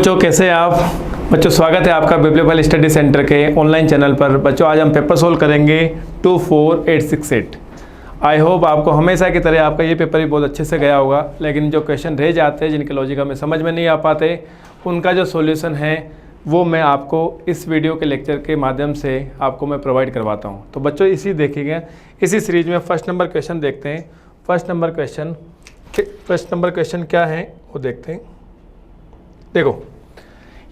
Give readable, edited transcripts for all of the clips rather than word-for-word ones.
बच्चों कैसे हैं आप। बच्चों स्वागत है आपका बिब्लियोफाइल स्टडी सेंटर के ऑनलाइन चैनल पर। बच्चों आज हम पेपर सोल्व करेंगे 24868। आई होप आपको हमेशा की तरह आपका ये पेपर भी बहुत अच्छे से गया होगा, लेकिन जो क्वेश्चन रह जाते हैं जिनके लॉजिक हमें समझ में नहीं आ पाते उनका जो सॉल्यूशन है वो मैं आपको इस वीडियो के लेक्चर के माध्यम से आपको मैं प्रोवाइड करवाता हूँ। तो बच्चों इसी देखिएगा, इसी सीरीज में फर्स्ट नंबर क्वेश्चन देखते हैं। फर्स्ट नंबर क्वेश्चन क्या है वो देखते हैं। देखो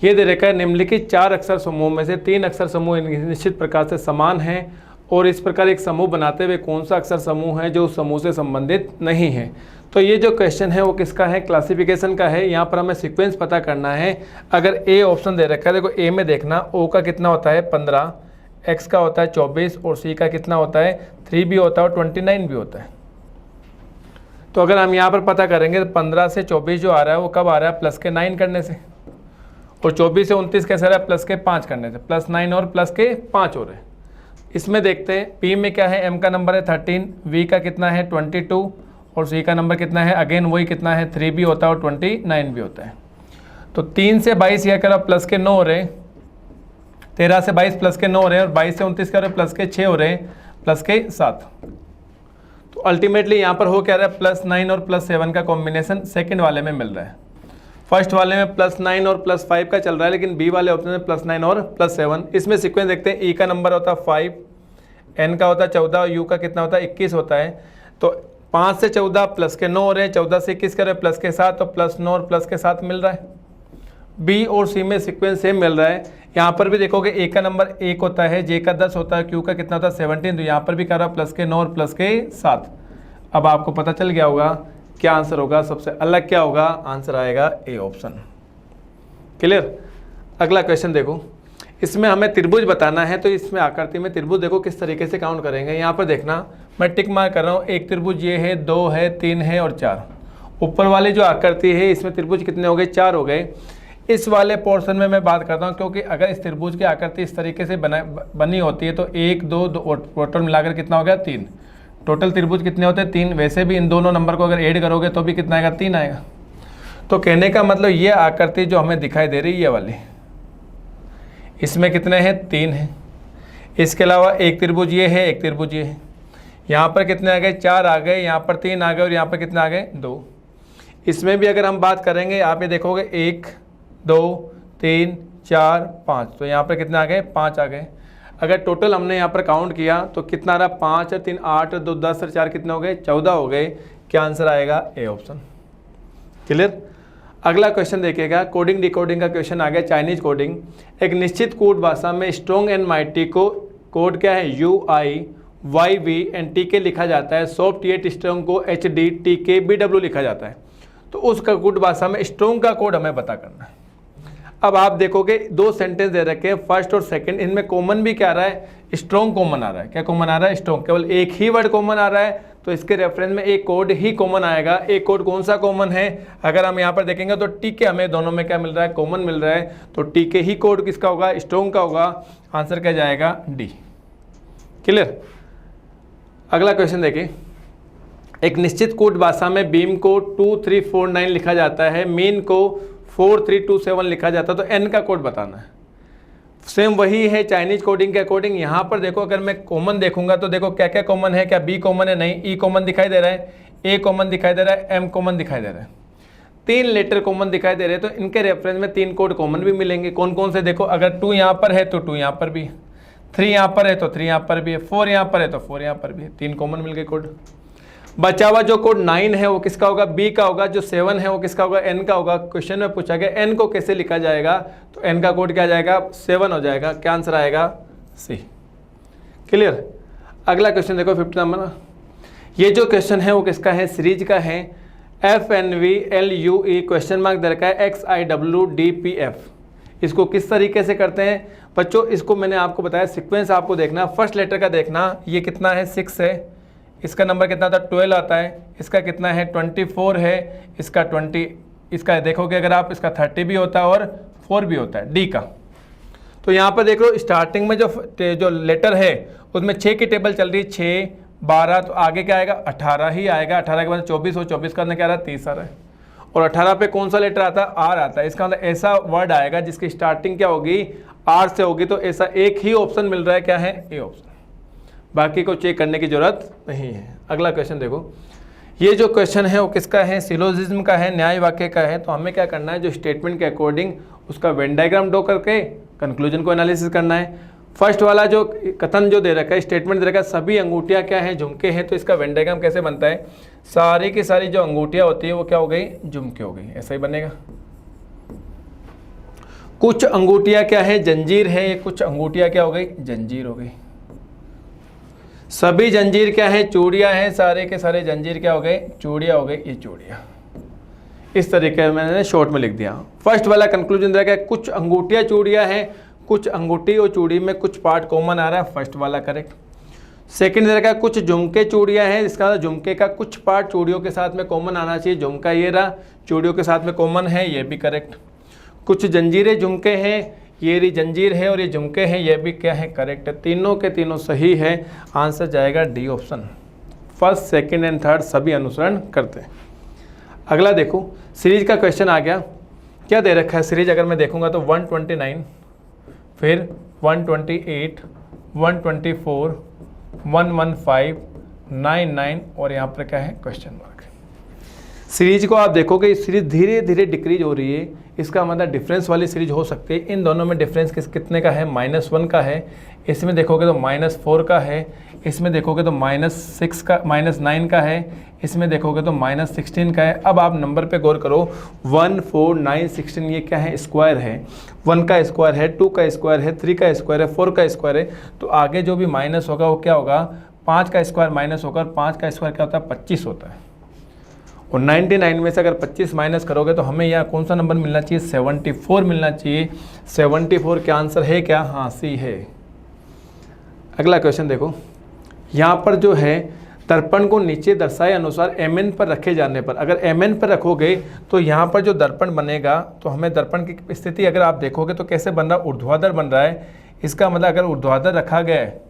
ये दे रखा है, निम्नलिखित 4 अक्षर समूह में से 3 अक्षर समूह निश्चित प्रकार से समान हैं और इस प्रकार एक समूह बनाते हुए कौन सा अक्षर समूह है जो उस समूह से संबंधित नहीं है। तो ये जो क्वेश्चन है वो किसका है, क्लासिफिकेशन का है। यहाँ पर हमें सीक्वेंस पता करना है। अगर ए ऑप्शन दे रखा है, देखो ए में देखना ओ का कितना होता है 15, एक्स का होता है 24 और सी का कितना होता है 3 भी होता है और 29 भी होता है। तो अगर हम यहाँ पर पता करेंगे तो 15 से 24 जो आ रहा है वो कब आ रहा है, प्लस के 9 करने से, और 24 से 29 कैसे आ रहा है, प्लस के 5 करने से, प्लस 9 और प्लस के 5 हो रहे हैं। इसमें देखते हैं पी में क्या है, एम का नंबर है 13, वी का कितना है 22 और सी का नंबर कितना है, अगेन वही कितना है 3 भी होता है और 29 भी होता है। तो 3 से 22 यह कह रहा प्लस के 9 हो रहे, 13 से 22 प्लस के 9 हो रहे हैं और 22 से 29 कह रहे प्लस के 6 हो रहे हैं, प्लस के 7। तो अल्टीमेटली यहाँ पर हो क्या रहा है, प्लस 9 और प्लस 7 का कॉम्बिनेशन सेकंड वाले में मिल रहा है। फर्स्ट वाले में प्लस 9 और प्लस 5 का चल रहा है, लेकिन बी वाले ऑप्शन में प्लस 9 और प्लस 7। इसमें सीक्वेंस देखते हैं, ई का नंबर होता है 5, एन का होता है 14 और यू का कितना होता है 21 होता है। तो 5 से 14 प्लस के 9 हो रहे हैं, 14 से 21 करे प्लस के 7, तो प्लस 9 और प्लस के 7 मिल रहा है। बी और सी में सीक्वेंस सेम मिल रहा है। यहाँ पर भी देखोगे ए का नंबर 1 होता है, जे का 10 होता है, क्यू का कितना होता है 17, तो यहाँ पर भी कर रहा है प्लस के 9 और प्लस के 7। अब आपको पता चल गया होगा क्या आंसर होगा, सबसे अलग क्या होगा, आंसर आएगा ए ऑप्शन। क्लियर। अगला क्वेश्चन देखो, इसमें हमें त्रिभुज बताना है। तो इसमें आकृति में त्रिभुज देखो किस तरीके से काउंट करेंगे। यहाँ पर देखना मैं टिक मार्क कर रहा हूँ, एक त्रिभुज ये है, 2 है, 3 है और 4। ऊपर वाली जो आकृति है इसमें त्रिभुज कितने हो गए, 4 हो गए। इस वाले पोर्शन में मैं बात करता हूँ, क्योंकि अगर इस त्रिभुज की आकृति इस तरीके से बनी होती है तो 1 2 टोटल मिलाकर कितना हो गया 3। टोटल त्रिभुज कितने होते हैं 3। वैसे भी इन दोनों नंबर को अगर ऐड करोगे तो भी कितना आएगा 3 आएगा। तो कहने का मतलब ये आकृति जो हमें दिखाई दे रही है ये वाली, इसमें कितने हैं 3 हैं। इसके अलावा एक त्रिभुज ये है, एक त्रिभुज ये है। यहाँ पर कितने आ गए 4 आ गए, यहाँ पर 3 आ गए और यहाँ पर कितने आ गए 2। इसमें भी अगर हम बात करेंगे आप ये देखोगे 1 2 3 4 5, तो यहाँ पर कितने आ गए 5 आ गए। अगर टोटल हमने यहाँ पर काउंट किया तो कितना आ रहा 5 और 3 8 और 2 10 और 4 कितने हो गए 14 हो गए। क्या आंसर आएगा ए ऑप्शन। क्लियर। अगला क्वेश्चन देखिएगा, कोडिंग डिकोडिंग का क्वेश्चन आ गया, चाइनीज कोडिंग। एक निश्चित कोड भाषा में स्ट्रॉन्ग एंड माइटी को कोड क्या है UIYV एंड TK लिखा जाता है। सॉफ्ट येट स्ट्रॉन्ग को HD TK BW लिखा जाता है। तो उसका कोड भाषा में स्ट्रॉन्ग का कोड हमें पता करना है। अब आप देखोगे 2 सेंटेंस दे रखे हैं, फर्स्ट और सेकंड, इनमें कॉमन भी क्या आ रहा है, स्ट्रॉन्ग कॉमन आ रहा है। क्या कॉमन आ रहा है, स्ट्रॉन्ग। केवल एक ही वर्ड कॉमन आ रहा है, तो इसके रेफरेंस में एक कोड ही कॉमन आएगा। एक कोड कौन सा कॉमन है, अगर हम यहाँ पर देखेंगे तो TK हमें दोनों में क्या मिल रहा है, कॉमन मिल रहा है। तो TK ही कोड किसका होगा, स्ट्रॉन्ग का होगा। आंसर क्या जाएगा डी। क्लियर। अगला क्वेश्चन देखिए, एक निश्चित कोड भाषा में बीम को 2349 लिखा जाता है, मीन को 4327 लिखा जाता है। तो n का कोड बताना है। सेम वही है चाइनीज कोडिंग के अकॉर्डिंग। यहाँ पर देखो अगर मैं कॉमन देखूंगा तो देखो क्या क्या कॉमन है, क्या बी कॉमन है, नहीं। ई कॉमन दिखाई दे रहा है, ए कॉमन दिखाई दे रहा है, एम कॉमन दिखाई दे रहा है, 3 लेटर कॉमन दिखाई दे रहे हैं। तो इनके रेफरेंस में 3 कोड कॉमन भी मिलेंगे। कौन कौन से देखो, अगर 2 यहाँ पर है तो 2 यहाँ पर भी है, 3 यहाँ पर है तो 3 यहाँ पर भी है, 4 यहाँ पर है तो 4 यहाँ पर भी है। 3 कॉमन मिल गए कोड। बचा हुआ जो कोड 9 है वो किसका होगा, बी का होगा। जो 7 है वो किसका होगा, एन का होगा। क्वेश्चन में पूछा गया एन को कैसे लिखा जाएगा, तो एन का कोड क्या जाएगा 7 हो जाएगा। क्या आंसर आएगा सी। क्लियर। अगला क्वेश्चन देखो 50 नंबर। ये जो क्वेश्चन है वो किसका है, सीरीज का है। FNVLUE क्वेश्चन मार्क दे रखा है XIWDPF। इसको किस तरीके से करते हैं बच्चों, इसको मैंने आपको बताया। सीक्वेंस आपको देखना, फर्स्ट लेटर का देखना, ये कितना है 6 है, इसका नंबर कितना था 12 आता है, इसका कितना है 24 है, इसका 20, इसका देखोगे अगर आप इसका 30 भी होता है और 4 भी होता है डी का। तो यहाँ पर देख लो स्टार्टिंग में जो लेटर है उसमें 6 की टेबल चल रही है, 6 12, तो आगे क्या आएगा 18 ही आएगा। 18 के बाद 24 हो, 24 का क्या आ रहा है 30 आ रहा है। और 18 पे कौन सा लेटर आता है, आर आता है। इसका मतलब ऐसा वर्ड आएगा जिसकी स्टार्टिंग क्या होगी, आर से होगी। तो ऐसा एक ही ऑप्शन मिल रहा है, क्या है, ए ऑप्शन, बाकी को चेक करने की जरूरत नहीं है। अगला क्वेश्चन देखो, ये जो क्वेश्चन है वो किसका है, सिलोजिज्म का है, न्याय वाक्य का है। तो हमें क्या करना है, जो स्टेटमेंट के अकॉर्डिंग उसका वेन डायग्राम ड्रॉ करके कंक्लूजन को एनालिसिस करना है। फर्स्ट वाला जो कथन जो दे रखा है, स्टेटमेंट दे रखा है, सभी अंगूठियाँ क्या है, झुमके हैं। तो इसका वेन डायग्राम कैसे बनता है, सारी की सारी जो अंगूठियाँ होती है वो क्या हो गई, झुमके हो गई, ऐसा ही बनेगा। कुछ अंगूठियाँ क्या है, जंजीर है, कुछ अंगूठियाँ क्या हो गई, जंजीर हो गई। सभी जंजीर क्या है, चूड़ियाँ हैं, सारे के सारे जंजीर क्या हो गए, चूड़ियाँ हो गई, ये चूड़ियाँ। इस तरीके में मैंने शॉर्ट में लिख दिया। फर्स्ट वाला कंक्लूजन देखा, कुछ अंगूठियाँ चूड़ियाँ हैं, कुछ अंगूठी और चूड़ी में कुछ पार्ट कॉमन आ रहा है, फर्स्ट वाला करेक्ट। सेकंड देखा, कुछ झुमके चूड़ियाँ हैं, इसका झुमके का कुछ पार्ट चूड़ियों के साथ में कॉमन आना चाहिए, झुमका ये रहा, चूड़ियों के साथ में कॉमन है, ये भी करेक्ट। कुछ जंजीरें झुमके हैं, ये रही जंजीर है और ये झुमके हैं, ये भी क्या है, करेक्ट है। तीनों के तीनों सही है, आंसर जाएगा D option. First, second and third सभी अनुसरण करते हैं। अगला देखो, सीरीज का क्वेश्चन आ गया। क्या दे रखा है सीरीज, अगर मैं देखूंगा तो 129, फिर 128, 124, 115, 99 और यहाँ पर क्या है, क्वेश्चन मार्क। सीरीज को आप देखोगे, सीरीज धीरे धीरे डिक्रीज हो रही है, इसका मतलब डिफरेंस वाली सीरीज हो सकती है। इन दोनों में डिफरेंस कितने का है, -1 का है। इसमें देखोगे तो -4 का है, इसमें देखोगे तो -6 का, -9 का है, इसमें देखोगे तो -16 का है। अब आप नंबर पे गौर करो, 1, 4, 9, 16 ये क्या है, स्क्वायर है। 1 का स्क्वायर है, 2 का स्क्वायर है, 3 का स्क्वायर है, 4 का स्क्वायर है। तो आगे जो भी माइनस होगा वो क्या होगा, 5 का स्क्वायर माइनस होगा, और 5 का स्क्वायर क्या होता है, 25 होता है। और 99 में से अगर 25 माइनस करोगे तो हमें यहाँ कौन सा नंबर मिलना चाहिए, 74 मिलना चाहिए। 74 का आंसर है क्या, हाँ सी है। अगला क्वेश्चन देखो, यहाँ पर जो है दर्पण को नीचे दर्शाए अनुसार mn पर रखे जाने पर, अगर mn पर रखोगे तो यहाँ पर जो दर्पण बनेगा, तो हमें दर्पण की स्थिति अगर आप देखोगे तो कैसे बन रहा है, ऊर्ध्वाधर बन रहा है। इसका मतलब अगर ऊर्ध्वाधर रखा गया है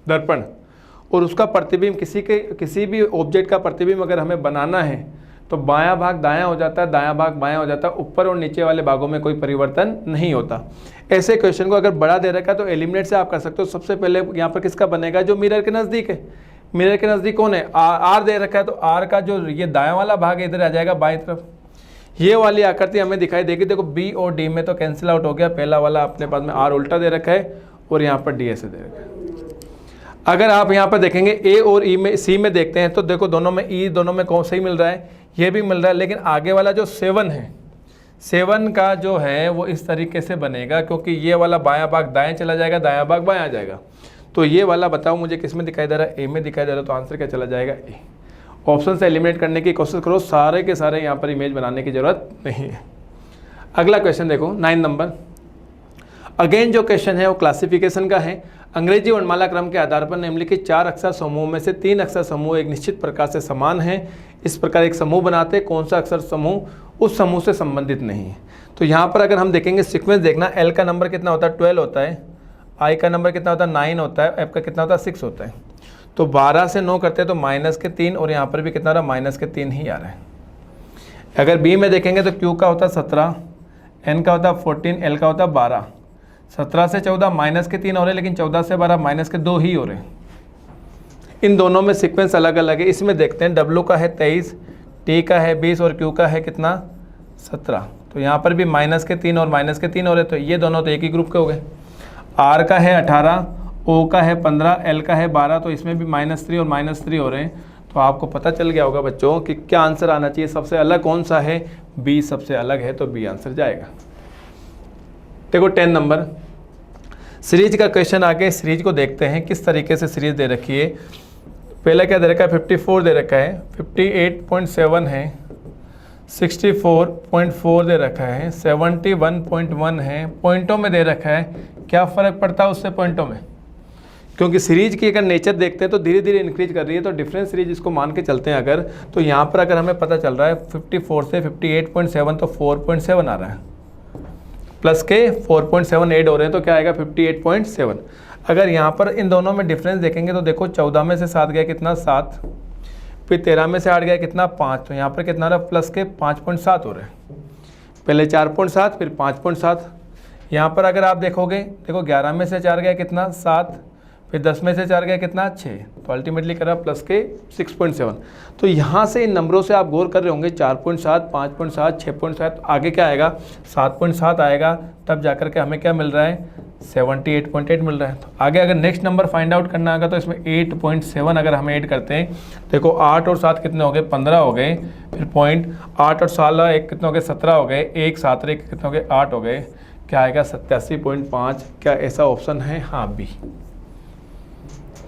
दर्पण और उसका प्रतिबिंब किसी भी ऑब्जेक्ट का प्रतिबिंब अगर हमें बनाना है तो बायां भाग दायां हो जाता है, दायां भाग बायां हो जाता है, ऊपर और नीचे वाले भागों में कोई परिवर्तन नहीं होता। ऐसे क्वेश्चन को अगर बड़ा दे रखा है तो एलिमिनेट से आप कर सकते हो। सबसे पहले यहाँ पर किसका बनेगा, जो मिरर के नज़दीक है। मिरर के नज़दीक कौन है, आर दे रखा है, तो आर का जो ये दायां वाला भाग है इधर आ जाएगा बाएं तरफ। ये वाली आकृति हमें दिखाई देगी, देखो बी और डी में तो कैंसिल आउट हो गया, पहला वाला अपने पास में आर उल्टा दे रखा है और यहाँ पर डी ऐसे दे रखा है। अगर आप यहाँ पर देखेंगे ए और ई में, सी में देखते हैं तो देखो दोनों में ई, दोनों में कौन सही मिल रहा है, ये भी मिल रहा है। लेकिन आगे वाला जो 7 है, 7 का जो है वो इस तरीके से बनेगा, क्योंकि ये वाला बायां भाग दाएं चला जाएगा, दायां भाग बायां आ जाएगा। तो ये वाला बताओ मुझे किस में दिखाई दे रहा है, ए में दिखाई दे रहा है, तो आंसर क्या चला जाएगा, ए। ऑप्शन से एलिमिनेट करने की कोशिश करो, सारे के सारे यहाँ पर इमेज बनाने की जरूरत नहीं है। अगला क्वेश्चन देखो 9 नंबर। अगेन जो क्वेश्चन है वो क्लासिफिकेशन का है। अंग्रेजी वर्णमाला क्रम के आधार पर निम्नलिखित 4 अक्षर समूह में से 3 अक्षर समूह एक निश्चित प्रकार से समान हैं। इस प्रकार एक समूह बनाते, कौन सा अक्षर समूह उस समूह से संबंधित नहीं है। तो यहाँ पर अगर हम देखेंगे सीक्वेंस देखना, एल का नंबर कितना होता है, 12 होता है, आई का नंबर कितना होता है, 9 होता है, एफ का कितना होता है, 6 होता है। तो 12 से 9 करते हैं तो -3 और यहाँ पर भी कितना रहा, -3 ही आ रहा है। अगर बी में देखेंगे तो क्यू का होता है 17, एन का होता है 14, एल का होता है 12। 17 से 14 -3 हो रहे, लेकिन 14 से 12 -2 ही हो रहे। इन दोनों में सीक्वेंस अलग अलग है। इसमें देखते हैं डब्ल्यू का है 23, टी का है 20 और क्यू का है कितना, 17। तो यहाँ पर भी -3 और -3 हो रहे, तो ये दोनों तो एक ही ग्रुप के हो गए। आर का है 18, ओ का है 15, एल का है 12, तो इसमें भी -3 और -3 हो रहे हैं। तो आपको पता चल गया होगा बच्चों कि क्या आंसर आना चाहिए, सबसे अलग कौन सा है, बी सबसे अलग है, तो बी आंसर जाएगा। देखो 10 नंबर सीरीज का क्वेश्चन आगे। सीरीज को देखते हैं किस तरीके से सीरीज दे रखी है। पहला क्या दे रखा है, 54 दे रखा है, 58.7 है, 64.4 दे रखा है, 71.1 है, पॉइंटों में दे रखा है। क्या फ़र्क पड़ता है उससे पॉइंटों में, क्योंकि सीरीज की अगर नेचर देखते हैं तो धीरे धीरे इंक्रीज कर रही है, तो डिफरेंस सीरीज इसको मान के चलते हैं अगर, तो यहाँ पर अगर हमें पता चल रहा है 54 से 58.7 तो 4.7 आ रहा है, प्लस के 4.7 ऐड हो रहे हैं, तो क्या आएगा 58.7। अगर यहाँ पर इन दोनों में डिफरेंस देखेंगे तो देखो 14 में से 7 गया कितना, 7, फिर 13 में से 8 गया कितना 5, तो यहाँ पर कितना रहा प्लस के 5.7 हो रहे हैं। पहले 4.7 फिर 5.7। यहाँ पर अगर आप देखोगे, देखो 11 में से 4 गया कितना 7, फिर 10 में से 4 गया कितना 6, तो अल्टीमेटली करा प्लस के 6.7। तो यहाँ से इन नंबरों से आप गौर कर रहे होंगे 4.7, 5.7, 6.7, आगे क्या आएगा 7.7 आएगा, तब जाकर के हमें क्या मिल रहा है 78.8 मिल रहा है। तो आगे अगर नेक्स्ट नंबर फाइंड आउट करना होगा तो इसमें 8.7 अगर हम ऐड करते हैं, देखो 8 और 7 कितने हो गए 15 हो गए, फिर पॉइंट 8 और 16 एक कितने हो गए 17 हो गए, 1 7 1 कितने हो गए 8 हो गए, क्या आएगा 87.5। क्या ऐसा ऑप्शन है? हाँ बी।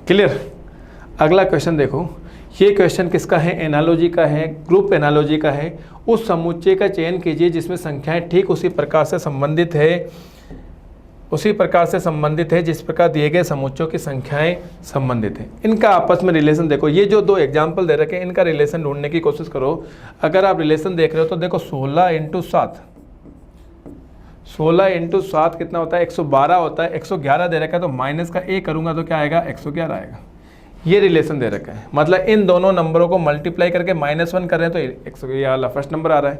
क्लियर। अगला क्वेश्चन देखो, ये क्वेश्चन किसका है? एनालॉजी का है, ग्रुप एनालॉजी का है। उस समुच्चय का चयन कीजिए जिसमें संख्याएं ठीक उसी प्रकार से संबंधित है जिस प्रकार दिए गए समुच्चयों की संख्याएं संबंधित है। इनका आपस में रिलेशन देखो, ये जो 2 एग्जाम्पल दे रखे हैं इनका रिलेशन ढूंढने की कोशिश करो। अगर आप रिलेशन देख रहे हो तो देखो 16 × 7 कितना होता है 112 होता है, 111 दे रखा है तो माइनस का a करूंगा तो क्या आएगा 111 आएगा। ये रिलेशन दे रखा है, मतलब इन दोनों नंबरों को मल्टीप्लाई करके -1 कर रहे हैं तो 100 ये वाला फर्स्ट नंबर आ रहा है।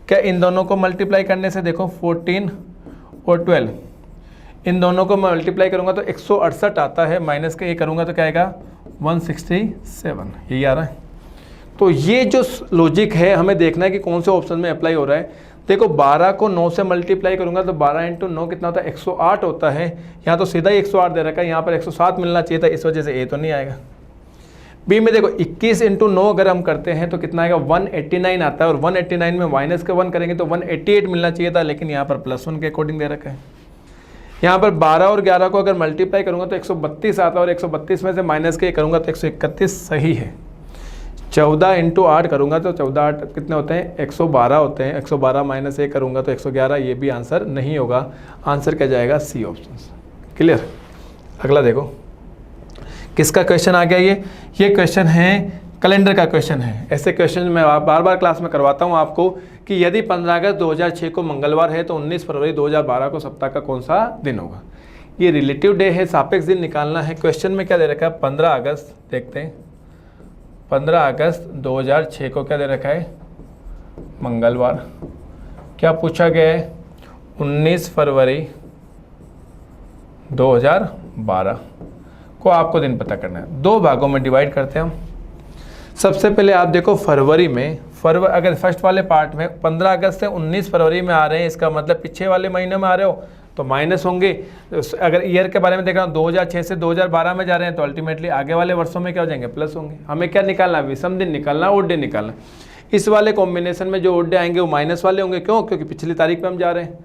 क्या इन दोनों को मल्टीप्लाई करने से देखो 14 और 12, इन दोनों को मल्टीप्लाई करूंगा तो 168 आता है, माइनस का a करूंगा तो क्या आएगा 167, यही आ रहा है। तो ये जो लॉजिक है हमें देखना है कि कौन से ऑप्शन में अप्लाई हो रहा है। देखो 12 को 9 से मल्टीप्लाई करूंगा तो 12 × 9 कितना होता है 108 होता है, यहाँ तो सीधा ही 108 दे रखा है, यहाँ पर 107 मिलना चाहिए था, इस वजह से ए तो नहीं आएगा। बी में देखो 21 × 9 अगर हम करते हैं तो कितना आएगा 189 आता है, और 189 में माइनस का 1 करेंगे तो 188 मिलना चाहिए था, लेकिन यहाँ पर +1 के अकॉर्डिंग दे रखा है। यहाँ पर 12 और 11 को अगर मल्टीप्लाई करूंगा तो 132 आता है, और 132 में से माइनस के करूंगा तो 131 सही है। 14 × 8 करूंगा तो 14 8 कितने होते हैं 112 होते हैं, 112 माइनस 1 करूंगा तो 111, ये भी आंसर नहीं होगा। आंसर क्या जाएगा सी ऑप्शन। क्लियर। अगला देखो किसका क्वेश्चन आ गया, ये क्वेश्चन है कैलेंडर का क्वेश्चन है। ऐसे क्वेश्चन मैं बार बार क्लास में करवाता हूँ आपको कि यदि 15 अगस्त 2006 को मंगलवार है तो 19 फरवरी 2012 को सप्ताह का कौन सा दिन होगा। ये रिलेटिव डे है, सापेक्ष दिन निकालना है। क्वेश्चन में क्या दे रखा है 15 अगस्त, देखते हैं 15 अगस्त 2006 को क्या दे रखा है मंगलवार। क्या पूछा गया है 19 फरवरी 2012 को आपको दिन पता करना है। 2 भागों में डिवाइड करते हैं हम। सबसे पहले आप देखो फरवरी में, अगर फर्स्ट वाले पार्ट में 15 अगस्त से 19 फरवरी में आ रहे हैं, इसका मतलब पीछे वाले महीने में आ रहे हो तो माइनस होंगे। अगर ईयर के बारे में देख रहा हूँ 2006 से 2012 में जा रहे हैं तो अल्टीमेटली आगे वाले वर्षों में क्या हो जाएंगे प्लस होंगे। हमें क्या निकालना है विषम दिन निकालना, ओड डे निकालना। इस वाले कॉम्बिनेशन में जो ओड डे आएंगे वो माइनस वाले होंगे, क्यों? क्योंकि पिछली तारीख में हम जा रहे हैं।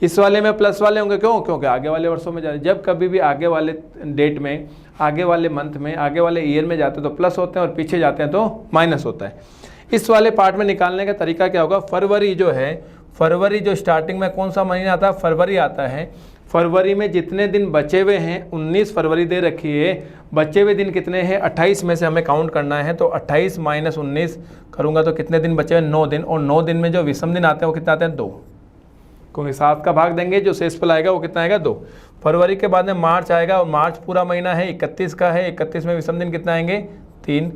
इस वाले में प्लस वाले होंगे, क्यों? क्योंकि आगे वाले वर्षों में जा रहे हैं। जब कभी भी आगे वाले डेट में, आगे वाले मंथ में, आगे वाले ईयर में जाते हैं तो प्लस होते हैं और पीछे जाते हैं तो माइनस होता है। इस वाले पार्ट में निकालने का तरीका क्या होगा, फरवरी जो है, फरवरी जो स्टार्टिंग में कौन सा महीना आता है फरवरी आता है। फरवरी में जितने दिन बचे हुए हैं 19 फरवरी दे रखी है, बचे हुए दिन कितने हैं 28 में से हमें काउंट करना है। तो 28 माइनस 19 करूँगा तो कितने दिन बचे हैं 9 दिन, और 9 दिन में जो विषम दिन आते हैं वो कितने आते हैं 2, क्योंकि 7 का भाग देंगे जो शेषफल आएगा वो कितना आएगा 2। फरवरी के बाद में मार्च आएगा, और मार्च पूरा महीना है 31 का है, 31 में विषम दिन कितना आएंगे 3।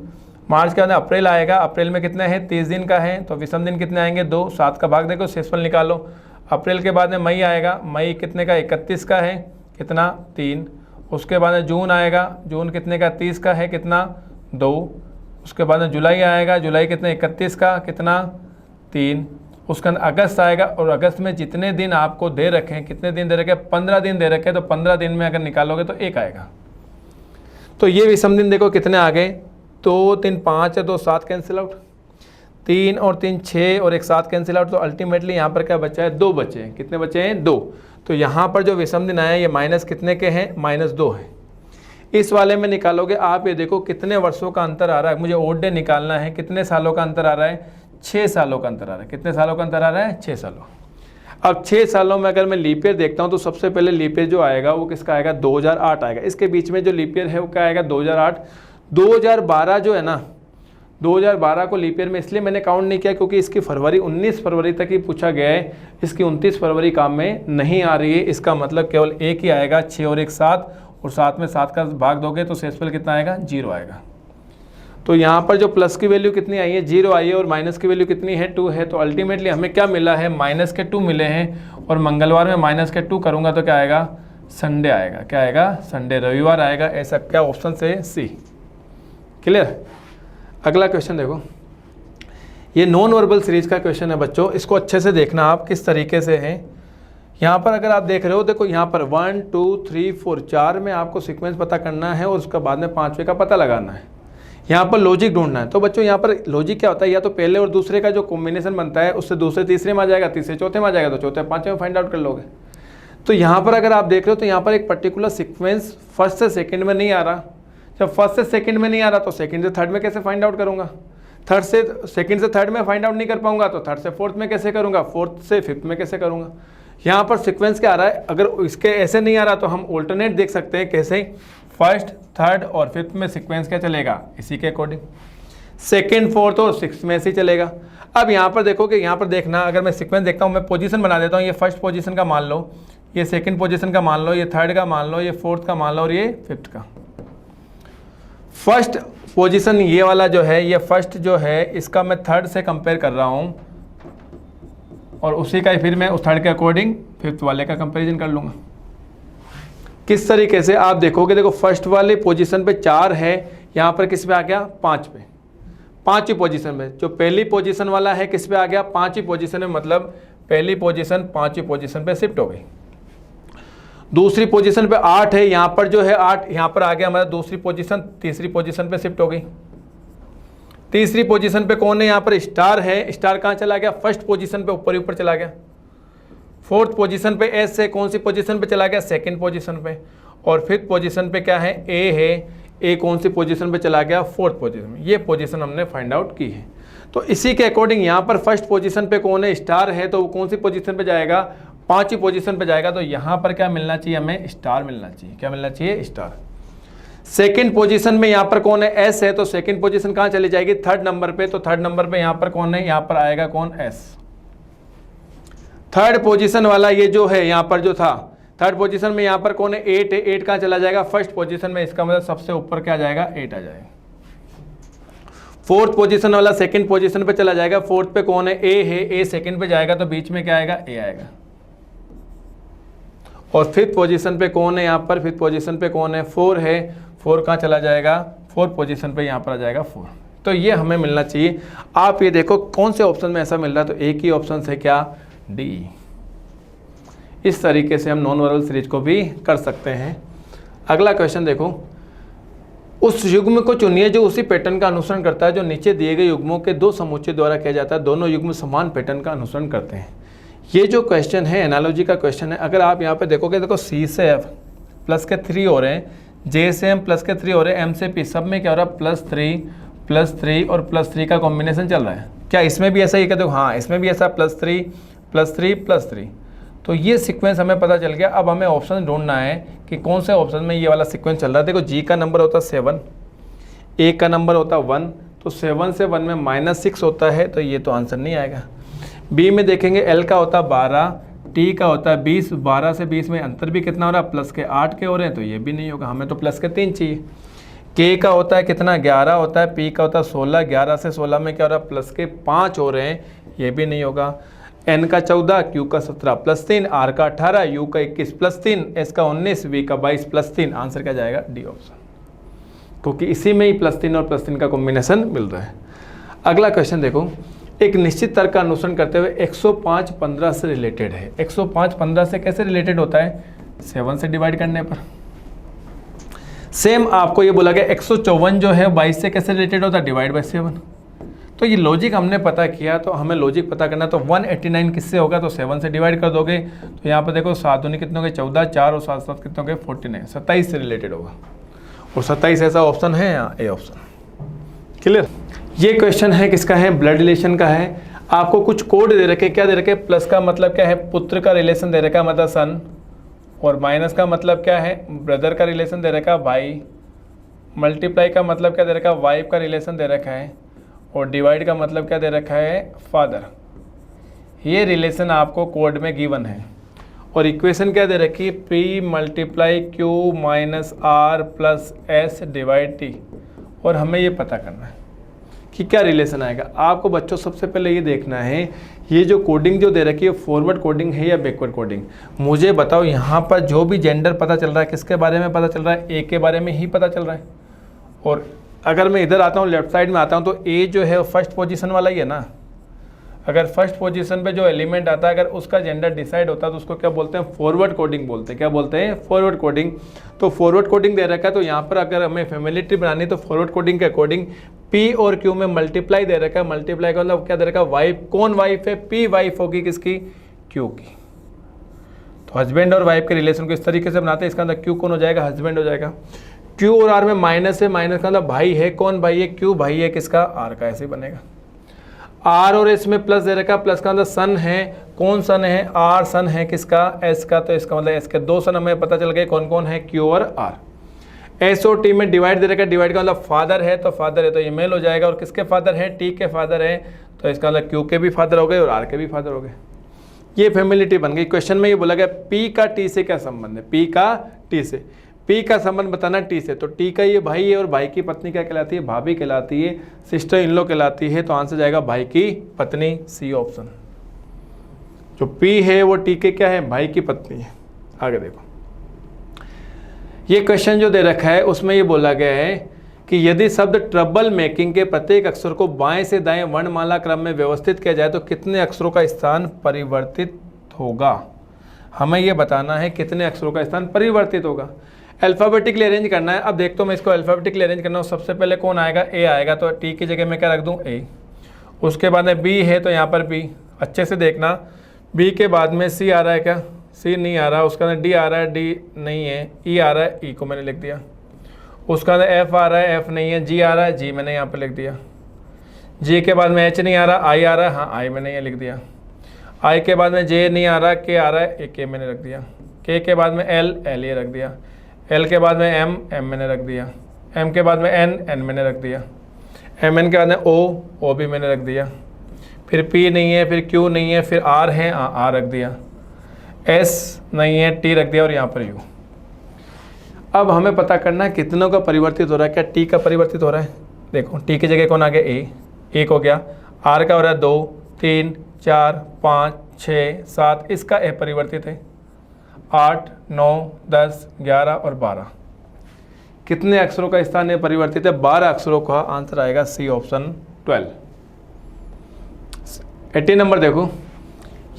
मार्च के बाद अप्रैल आएगा, अप्रैल में कितना है 30 दिन का है, तो विषम दिन कितने आएंगे 2, 7 का भाग देखो शेषफल निकालो। अप्रैल के बाद में मई आएगा, मई कितने का 31 का है, कितना 3। उसके बाद में जून आएगा, जून कितने का 30 का है, कितना 2। उसके बाद में जुलाई आएगा, जुलाई कितने 31 का, कितना 3। उसके अंदर अगस्त आएगा, और अगस्त में जितने दिन आपको दे रखे हैं, कितने दिन दे रखे हैं 15 दिन दे रखे हैं, तो 15 दिन में अगर निकालोगे तो 1 आएगा। तो ये विषम दिन देखो कितने आ गए, 2 3 5 है, 2 7 कैंसिल आउट, 3 और 3 6 और 1 7 कैंसिल आउट। तो अल्टीमेटली यहाँ पर क्या बचा है 2 बचे हैं। कितने बचे हैं 2। तो यहाँ पर जो विषम दिन आया ये माइनस कितने के हैं -2 है। इस वाले में निकालोगे आप, ये देखो कितने वर्षों का अंतर आ रहा है। मुझे ओड डे निकालना है, कितने सालों का अंतर आ रहा है 6 सालों का अंतर आ रहा है। कितने सालों का अंतर आ रहा है 6 सालों। अब 6 सालों में अगर मैं लीप ईयर देखता हूँ तो सबसे पहले लीप ईयर जो आएगा वो किसका आएगा 2008 आएगा। इसके बीच में जो लीप ईयर है वो क्या आएगा 2008। 2012 जो है ना, 2012 को लीप ईयर में इसलिए मैंने काउंट नहीं किया क्योंकि इसकी फरवरी 19 फरवरी तक ही पूछा गया है, इसकी 29 फरवरी काम में नहीं आ रही है। इसका मतलब केवल एक ही आएगा 6 और 1 7, और 7 में 7 का भाग दोगे तो शेषफल कितना आएगा 0 आएगा। तो यहाँ पर जो प्लस की वैल्यू कितनी आई है 0 आई है और माइनस की वैल्यू कितनी है 2 है। तो अल्टीमेटली हमें क्या मिला है -2 मिले हैं और मंगलवार में -2 करूँगा तो क्या आएगा संडे आएगा। क्या आएगा संडे, रविवार आएगा। ऐसा क्या ऑप्शन से सी। क्लियर। अगला क्वेश्चन देखो, ये नॉन वर्बल सीरीज का क्वेश्चन है बच्चों, इसको अच्छे से देखना आप किस तरीके से है। यहाँ पर अगर आप देख रहे हो देखो यहाँ पर 1 2 3 4 4 में आपको सीक्वेंस पता करना है और उसके बाद में 5वें का पता लगाना है। यहाँ पर लॉजिक ढूंढना है। तो बच्चों यहाँ पर लॉजिक क्या होता है, या तो पहले और दूसरे का जो कॉम्बिनेशन बनता है उससे दूसरे तीसरे में आ जाएगा, तीसरे चौथे में आ जाएगा, तो चौथे पाँचवें में फाइंड आउट कर लोगे। तो यहाँ पर अगर आप देख रहे हो तो यहाँ पर एक पर्टिकुलर सीक्वेंस फर्स्ट से सेकंड में नहीं आ रहा। जब फर्स्ट से सेकंड में नहीं आ रहा तो सेकंड से थर्ड में कैसे फाइंड आउट करूँगा, थर्ड से सेकंड से थर्ड में फाइंड आउट नहीं कर पाऊंगा तो थर्ड से फोर्थ में कैसे करूँगा, फोर्थ से फिफ्थ में कैसे करूँगा। यहाँ पर सीक्वेंस क्या आ रहा है, अगर इसके ऐसे नहीं आ रहा तो हम ऑल्टरनेट देख सकते हैं कैसे, फर्स्ट थर्ड और फिफ्थ में सीक्वेंस क्या चलेगा इसी के अकॉर्डिंग, सेकंड फोर्थ और सिक्स्थ में ऐसे चलेगा। अब यहाँ पर देखो कि यहाँ पर देखना, अगर मैं सीक्वेंस देखता हूँ, मैं पोजीशन बना देता हूँ, ये फर्स्ट पोजीशन का मान लो, ये सेकंड पोजीशन का मान लो, ये थर्ड का मान लो, ये फोर्थ का मान लो और ये फिफ्थ का। फर्स्ट पोजीशन ये वाला जो है, ये फर्स्ट जो है इसका मैं थर्ड से कंपेयर कर रहा हूँ और उसी का फिर मैं उस थर्ड के अकॉर्डिंग फिफ्थ वाले का कंपैरिजन कर लूँगा। किस तरीके से आप देखोगे, देखो फर्स्ट वाले पोजीशन पे 4 है, यहाँ पर किस पे आ गया 5 पे, 5वीं पोजीशन में। जो पहली पोजीशन वाला है किस पे आ गया 5वीं पोजीशन में, मतलब पहली पोजीशन 5वीं पोजीशन पे शिफ्ट हो गई। दूसरी पोजीशन पे 8 है, यहाँ पर जो है 8 यहाँ पर आ गया, मतलब दूसरी पोजीशन तीसरी पोजीशन पे शिफ्ट हो गई। तीसरी पोजीशन पे कौन है, यहाँ पर स्टार है, स्टार कहाँ चला गया फर्स्ट पोजीशन पे, ऊपर ही ऊपर चला गया। फोर्थ पोजीशन पे एस है, कौन सी पोजीशन पे चला गया सेकंड पोजीशन पे। और फिफ्थ पोजीशन पे क्या है ए है, ए कौन सी पोजीशन पे चला गया फोर्थ पोजीशन में। ये पोजीशन हमने फाइंड आउट की है। तो इसी के अकॉर्डिंग यहाँ पर फर्स्ट पोजीशन पे कौन है स्टार है, तो वो कौन सी पोजीशन पे जाएगा 5वीं पोजीशन पे जाएगा। तो यहाँ पर क्या मिलना चाहिए हमें स्टार मिलना चाहिए। क्या मिलना चाहिए स्टार। सेकंड पोजीशन में यहाँ पर कौन है एस है, तो सेकंड पोजीशन कहाँ चली जाएगी थर्ड नंबर पे। तो थर्ड नंबर पे यहाँ पर कौन है, यहाँ पर आएगा कौन एस। थर्ड पोजीशन वाला ये जो है यहाँ पर जो था थर्ड पोजीशन में यहाँ पर कौन है 8 है, 8 कहाँ चला जाएगा फर्स्ट पोजीशन में, इसका मतलब सबसे ऊपर क्या आ जाएगा 8 आ जाएगा। फोर्थ पोजीशन वाला सेकंड पोजीशन पे चला जाएगा, फोर्थ पे कौन है ए है, ए सेकंड पे जाएगा तो बीच में क्या आएगा ए आएगा। और फिफ्थ पोजीशन पे कौन है, यहाँ पर फिफ्थ पोजीशन पे कौन है 4 है, 4 कहाँ चला जाएगा फोर्थ पोजीशन पे यहाँ पर आ जाएगा 4। तो ये हमें मिलना चाहिए। आप ये देखो कौन से ऑप्शन में ऐसा मिल रहा है, तो एक ही ऑप्शन है क्या डी। इस तरीके से हम नॉन वर्बल सीरीज को भी कर सकते हैं। अगला क्वेश्चन देखो, उस युग्म को चुनिए जो उसी पैटर्न का अनुसरण करता है जो नीचे दिए गए युग्मों के 2 समुच्चय द्वारा किया जाता है। दोनों युग्म समान पैटर्न का अनुसरण करते हैं। ये जो क्वेश्चन है एनालॉजी का क्वेश्चन है। अगर आप यहाँ पे देखोगे, देखो सी से एफ प्लस के 3 हो रहे हैं, जे से एम प्लस के 3 हो रहे हैं, एम से पी, सब में क्या हो रहा है +3 और +3 का कॉम्बिनेशन चल रहा है। क्या इसमें भी ऐसा ही कहते हो, हाँ इसमें भी ऐसा +3 तो ये सीक्वेंस हमें पता चल गया। अब हमें ऑप्शन ढूंढना है कि कौन से ऑप्शन में ये वाला सीक्वेंस चल रहा है। देखो जी का नंबर होता है 7, ए का नंबर होता है 1, तो 7 से 1 में -6 होता है, तो ये तो आंसर नहीं आएगा। बी में देखेंगे एल का होता है 12, टी का होता है 20, 12 से 20 में अंतर भी कितना हो रहा है +8 के हो रहे हैं, तो ये भी नहीं होगा, हमें तो +3 चाहिए। के का होता है कितना 11 होता है, पी का होता है 16, 11 से 16 में क्या हो रहा है +5 हो रहे हैं, ये भी नहीं होगा। एन का 14, क्यू का 17 +3, आर का 18, यू का 21 +3, एस का 19, वी का 22 +3। आंसर क्या जाएगा डी ऑप्शन, क्योंकि इसी में ही +3 और +3 का कॉम्बिनेशन मिल रहा है। अगला क्वेश्चन देखो, एक निश्चित तर्क का अनुसरण करते हुए 105-15 से रिलेटेड है। 105-15 से कैसे रिलेटेड होता है, 7 से डिवाइड करने पर। सेम आपको ये बोला गया 154 जो है 22 से कैसे रिलेटेड होता है, डिवाइड बाई 7। तो ये लॉजिक हमने पता किया, तो हमें लॉजिक पता करना। तो 189 किससे होगा, तो 7 से डिवाइड कर दोगे, तो यहाँ पर देखो 7 दूनी कितने हो गए 14, 4 और 7 7 कितने हो गए 49, 27 से रिलेटेड होगा। और 27 ऐसा ऑप्शन है यहाँ ए ऑप्शन। क्लियर। ये क्वेश्चन है किसका है, ब्लड रिलेशन का है। आपको कुछ कोड दे रखे, क्या दे रखे, प्लस का मतलब क्या है पुत्र का रिलेशन दे रखा मतलब सन, और माइनस का मतलब क्या है ब्रदर का रिलेशन दे रखा भाई, मल्टीप्लाई का मतलब क्या दे रखा वाइफ का रिलेशन दे रखा है, और डिवाइड का मतलब क्या दे रखा है फादर। ये रिलेशन आपको कोड में गिवन है। और इक्वेशन क्या दे रखी है P × Q - R + S / T, और हमें ये पता करना है कि क्या रिलेशन आएगा। आपको बच्चों सबसे पहले ये देखना है ये जो कोडिंग जो दे रखी है फॉरवर्ड कोडिंग है या बैकवर्ड कोडिंग। मुझे बताओ यहाँ पर जो भी जेंडर पता चल रहा है किसके बारे में पता चल रहा है, ए के बारे में ही पता चल रहा है। और अगर मैं इधर आता हूँ लेफ्ट साइड में आता हूँ तो ए जो है फर्स्ट पोजीशन वाला ही है ना। अगर फर्स्ट पोजीशन पे जो एलिमेंट आता है अगर उसका जेंडर डिसाइड होता है तो उसको क्या बोलते हैं, फॉरवर्ड कोडिंग बोलते हैं। क्या बोलते हैं, फॉरवर्ड कोडिंग। तो फॉरवर्ड कोडिंग दे रखा है तो यहाँ पर अगर हमें फैमिली ट्री बनानी तो फॉरवर्ड कोडिंग के अकॉर्डिंग पी और क्यू में मल्टीप्लाई दे रखा है। मल्टीप्लाई का मतलब क्या दे रखा है, वाइफ। कौन वाइफ है, पी वाइफ होगी किसकी, क्यू की। तो हस्बैंड और वाइफ के रिलेशन को इस तरीके से बनाते हैं। इसका अंदर क्यू कौन हो जाएगा, हस्बैंड हो जाएगा। क्यू और आर में माइनस है, माइनस का मतलब भाई है। कौन भाई है, क्यू भाई है किसका, आर का। ऐसे बनेगा। आर और एस में प्लस दे रखा, प्लस का मतलब सन है। कौन सन है, आर सन है किसका, एस का। तो इसका मतलब एस के दो सन हमें पता चल गए कौन कौन है, क्यू और आर। एस और टी में डिवाइड दे रखा, डिवाइड का मतलब फादर है तो फादर है तो ये मेल हो जाएगा। और किसके फादर है, टी के फादर है तो इसका मतलब क्यू के भी फादर हो गए और आर के भी फादर हो गए। ये फैमिली ट्री बन गई। क्वेश्चन में ये बोला गया पी का टी से क्या संबंध है, पी का टी से। पी का संबंध बताना टी से, तो टी का ये भाई है और भाई की पत्नी क्या कहलाती है, भाभी कहलाती है, सिस्टर इन लॉ कहलाती है। तो आंसर जाएगा भाई की पत्नी, सी ऑप्शन। जो पी है वो टी के क्या है, भाई की पत्नी है। आगे देखो, ये क्वेश्चन जो दे रखा है उसमें ये बोला गया है कि यदि शब्द ट्रबल मेकिंग के प्रत्येक अक्षर को बाएं से दाएं वर्णमाला क्रम में व्यवस्थित किया जाए तो कितने अक्षरों का स्थान परिवर्तित होगा। हमें ये बताना है कितने अक्षरों का स्थान परिवर्तित होगा। अल्फ़ाबेटिकली अरेंज करना है। अब देखता हूँ मैं इसको अल्फ़ाबेटिकली अरेंज करना हूँ। सबसे पहले कौन आएगा, ए आएगा। तो टी की जगह मैं क्या रख दूँ, ए। उसके बाद में बी है तो यहाँ पर बी। अच्छे से देखना, बी के बाद में सी आ रहा है क्या, सी नहीं आ रहा। उसका डी आ रहा है, डी नहीं है। ई आ रहा है, ई को मैंने लिख दिया। उसका एफ आ रहा है, एफ नहीं है। जी आ रहा है, जी मैंने यहाँ पर लिख दिया। जी के बाद में एच नहीं आ रहा, आई आ रहा है, हाँ आई मैंने ये लिख दिया। आई के बाद में जे नहीं आ रहा, के आ रहा है, के मैंने रख दिया। के बाद में एल, एल ये रख दिया। एल के बाद में एम, एम मैंने रख दिया। एम के बाद में एन, एन मैंने रख दिया। एम एन के बाद में ओ, ओ भी मैंने रख दिया। फिर पी नहीं है, फिर क्यू नहीं है, फिर आर है, आर रख दिया। एस नहीं है, टी रख दिया और यहाँ पर यू। अब हमें पता करना है कितनों का परिवर्तित हो रहा है। क्या टी का परिवर्तित हो रहा है, देखो टी की जगह कौन आ गया, ए, एक हो गया। आर का हो रहा है 2, 3, 4, 5, 6, 7, इसका ए परिवर्तित है। 8, 9, 10, 11 और 12। कितने अक्षरों का स्थान है परिवर्तित है, 12 अक्षरों का। आंसर आएगा सी ऑप्शन 12। 18 नंबर देखो,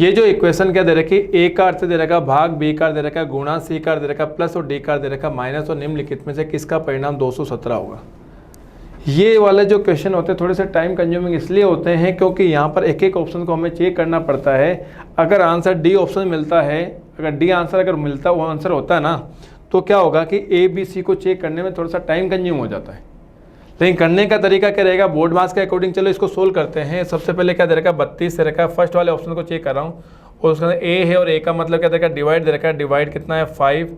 ये जो इक्वेशन क्या दे रखी, ए का अर्थ दे रखा भाग, बी का अर्थ दे रखा गुणा, सी का अर्थ दे रखा प्लस और डी का अर्थ दे रखा माइनस और निम्नलिखित में से किसका परिणाम 217 होगा। ये वाले जो क्वेश्चन होते हैं थोड़े से टाइम कंज्यूमिंग इसलिए होते हैं क्योंकि यहाँ पर एक एक ऑप्शन को हमें चेक करना पड़ता है। अगर आंसर डी ऑप्शन मिलता है, अगर डी आंसर अगर मिलता वो आंसर होता है ना, तो क्या होगा कि ए बी सी को चेक करने में थोड़ा सा टाइम कंज्यूम हो जाता है। लेकिन करने का तरीका क्या रहेगा, बोर्ड मार्क्स के अकॉर्डिंग। चलो इसको सोल्व करते हैं। सबसे पहले क्या दे रखा है, 32 दे रखा है। फर्स्ट वाले ऑप्शन को चेक कर रहा हूँ और उसके अंदर ए है और ए का मतलब क्या दे रखा है, डिवाइड दे रखा है। डिवाइड कितना है, 5।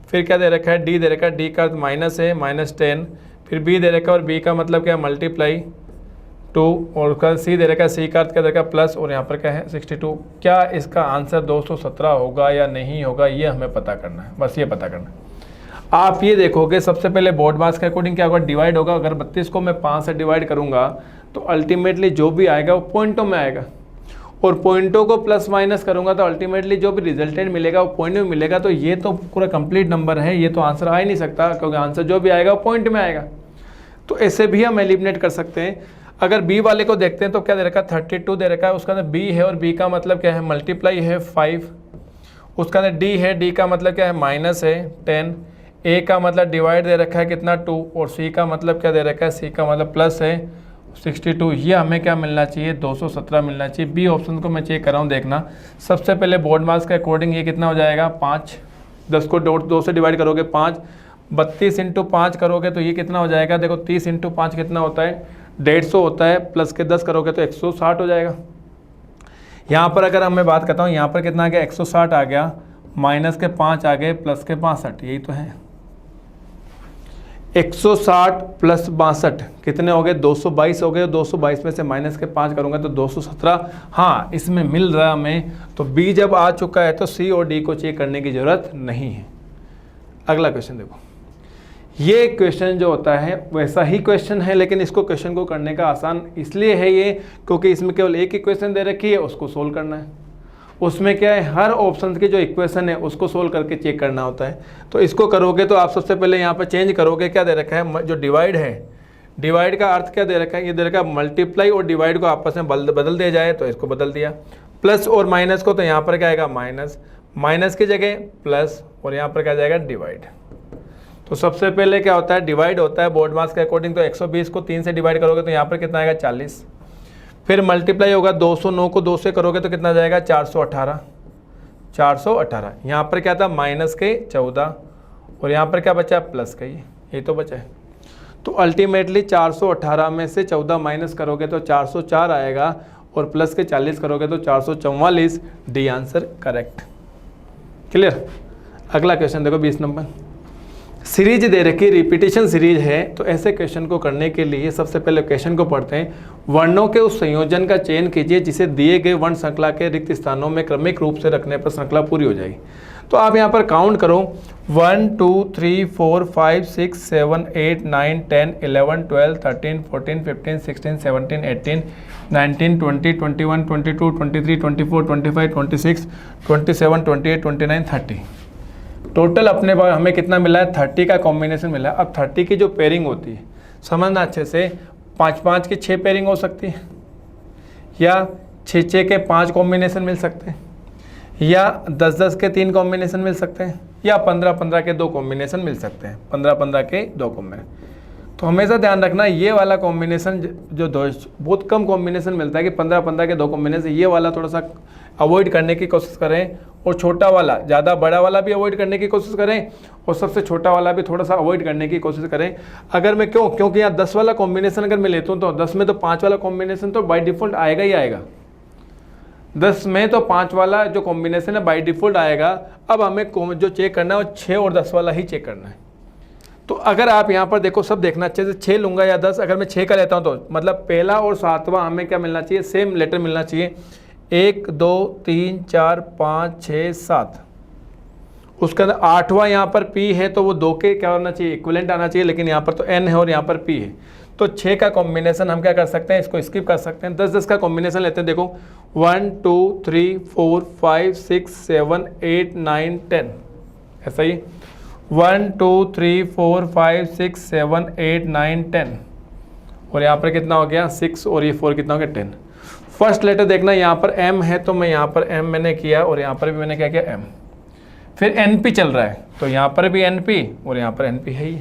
फिर क्या दे रखा है, डी दे रखा है, डी का माइनस है, -10। फिर बी दे रखा है और बी का मतलब क्या है, मल्टीप्लाई 2। और उसका सी दे रखा है, सी का अर्थ क्या दे रखा है, प्लस। और यहाँ पर क्या है 62। क्या इसका आंसर 217 होगा या नहीं होगा, ये हमें पता करना है। बस ये पता करना है। आप ये देखोगे सबसे पहले बोर्ड मार्क्स के अकॉर्डिंग क्या होगा, डिवाइड होगा। अगर 32 को मैं 5 से डिवाइड करूंगा तो अल्टीमेटली जो भी आएगा वो पॉइंटों में आएगा। और पॉइंटों को प्लस माइनस करूंगा तो अल्टीमेटली जो भी रिजल्टेंट मिलेगा वो पॉइंट में मिलेगा। तो ये तो पूरा कंप्लीट नंबर है, ये तो आंसर आ ही नहीं सकता क्योंकि आंसर जो भी आएगा वो पॉइंट में आएगा। तो ऐसे भी हम एलिमिनेट कर सकते हैं। अगर बी वाले को देखते हैं तो क्या दे रखा है, 32 दे रखा है। उसका अंदर बी है और बी का मतलब क्या है, मल्टीप्लाई है 5। उसका अंदर डी है, डी का मतलब क्या है, माइनस है 10। ए का मतलब डिवाइड दे रखा है कितना, 2। और सी का मतलब क्या दे रखा है, सी का मतलब प्लस है 62। ये हमें क्या मिलना चाहिए, 217 मिलना चाहिए। बी ऑप्शन को मैं चेक कर रहा हूँ, देखना। सबसे पहले बोर्ड मार्क्स के अकॉर्डिंग ये कितना हो जाएगा, 5। 10 को 2 से डिवाइड करोगे 5। 32 × 5 करोगे तो ये कितना हो जाएगा, देखो 30 × 5 कितना होता है, 150 होता है। प्लस के 10 करोगे तो 160 हो जाएगा। यहाँ पर अगर मैं बात करता हूँ, यहाँ पर कितना आ गया, 160 आ गया। माइनस के 5 आ गए, प्लस के 65, यही तो है। 160 + 62 कितने हो गए, 222 हो गए। 222 में से माइनस के 5 करूंगा तो 217। हाँ, इसमें मिल रहा हमें। तो बी जब आ चुका है तो सी और डी को चेक करने की जरूरत नहीं है। अगला क्वेश्चन देखो, ये क्वेश्चन जो होता है वैसा ही क्वेश्चन है, लेकिन इसको क्वेश्चन को करने का आसान इसलिए है ये क्योंकि इसमें केवल एक ही क्वेश्चन दे रखी है, उसको सोल्व करना है। उसमें क्या है, हर ऑप्शन की जो इक्वेशन है उसको सोल्व करके चेक करना होता है। तो इसको करोगे तो आप सबसे पहले यहाँ पर चेंज करोगे, क्या दे रखा है, जो डिवाइड है, डिवाइड का अर्थ क्या दे रखा है, ये दे रखा है मल्टीप्लाई और डिवाइड को आपस में बदल दिया जाए, तो इसको बदल दिया। प्लस और माइनस को, तो यहाँ पर क्या आएगा माइनस, माइनस की जगह प्लस, और यहाँ पर क्या जाएगा डिवाइड। तो सबसे पहले क्या होता है, डिवाइड होता है बोर्ड मास के अकॉर्डिंग, तो 120 को 3 से डिवाइड करोगे तो यहाँ पर कितना आएगा 40। फिर मल्टीप्लाई होगा 209 को 2 से करोगे तो कितना जाएगा 418, 418। यहाँ पर क्या था माइनस के 14, और यहाँ पर क्या बचा प्लस का, ये तो बचा है। तो अल्टीमेटली 418 में से 14 माइनस करोगे तो 404 आएगा, और प्लस के 40 करोगे तो 444। D answer correct. क्लियर। अगला क्वेश्चन देखो 20 नंबर। सीरीज दे रखी, रिपीटेशन सीरीज है, तो ऐसे क्वेश्चन को करने के लिए सबसे पहले क्वेश्चन को पढ़ते हैं। वर्णों के उस संयोजन का चयन कीजिए जिसे दिए गए वर्ण श्रृंखला के रिक्त स्थानों में क्रमिक रूप से रखने पर श्रृंखला पूरी हो जाएगी। तो आप यहाँ पर काउंट करो, 1 2 3 4 5 6 7 8 9 10 11 12 13 14 15 16 17 18 19 20 21 22 23 24 25 26 27 28 29 30। टोटल अपने पास हमें कितना मिला है, 30 का कॉम्बिनेशन मिला है। अब 30 की जो पेयरिंग होती है समझना अच्छे से, 5-5 की 6 पेयरिंग हो सकती है, या 6-6 के 5 कॉम्बिनेशन मिल सकते हैं, या 10-10 के 3 कॉम्बिनेशन मिल सकते हैं, या 15-15 के 2 कॉम्बिनेशन मिल सकते हैं, 15-15 के 2 कॉम्बिनेशन। तो हमेशा ध्यान रखना ये वाला कॉम्बिनेशन जो बहुत कम कॉम्बिनेशन मिलता है कि 15-15 के 2 कॉम्बिनेशन, ये वाला थोड़ा सा अवॉइड करने की कोशिश करें, और छोटा वाला, ज़्यादा बड़ा वाला भी अवॉइड करने की कोशिश करें, और सबसे छोटा वाला भी थोड़ा सा अवॉइड करने की कोशिश करें। अगर मैं क्योंकि यहाँ 10 वाला कॉम्बिनेशन अगर मैं लेता हूँ तो 10 में तो 5 वाला कॉम्बिनेशन तो बाय डिफ़ॉल्ट आएगा ही आएगा। 10 में तो 5 वाला जो कॉम्बिनेशन है बाय डिफ़ॉल्ट आएगा। अब हमें जो चेक करना है वो 6 और 10 वाला ही चेक करना है। तो अगर आप यहाँ पर देखो, सब देखना अच्छे से, 6 लूँगा या 10, अगर मैं 6 का लेता हूँ तो मतलब पहला और 7वां हमें क्या मिलना चाहिए, सेम लेटर मिलना चाहिए। 1 2 3 4 5 6 7, उसके अंदर 8वां यहाँ पर P है तो वो 2 के क्या होना चाहिए, इक्विवेलेंट आना चाहिए, लेकिन यहाँ पर तो N है और यहाँ पर P है। तो 6 का कॉम्बिनेशन हम क्या कर सकते हैं, इसको स्किप कर सकते हैं। 10-10 का कॉम्बिनेशन लेते हैं। देखो 1 2 3 4 5 6 7 8 9 10, ऐसा ही 1 2 3 4 5 6 7 8 9 10, और यहाँ पर कितना हो गया 6, और ये 4 कितना हो गया 10। फर्स्ट लेटर देखना, यहाँ पर M है तो मैं यहाँ पर M मैंने किया, और यहाँ पर भी मैंने क्या किया M। फिर NP चल रहा है तो यहाँ पर भी NP, और यहाँ पर NP है ही,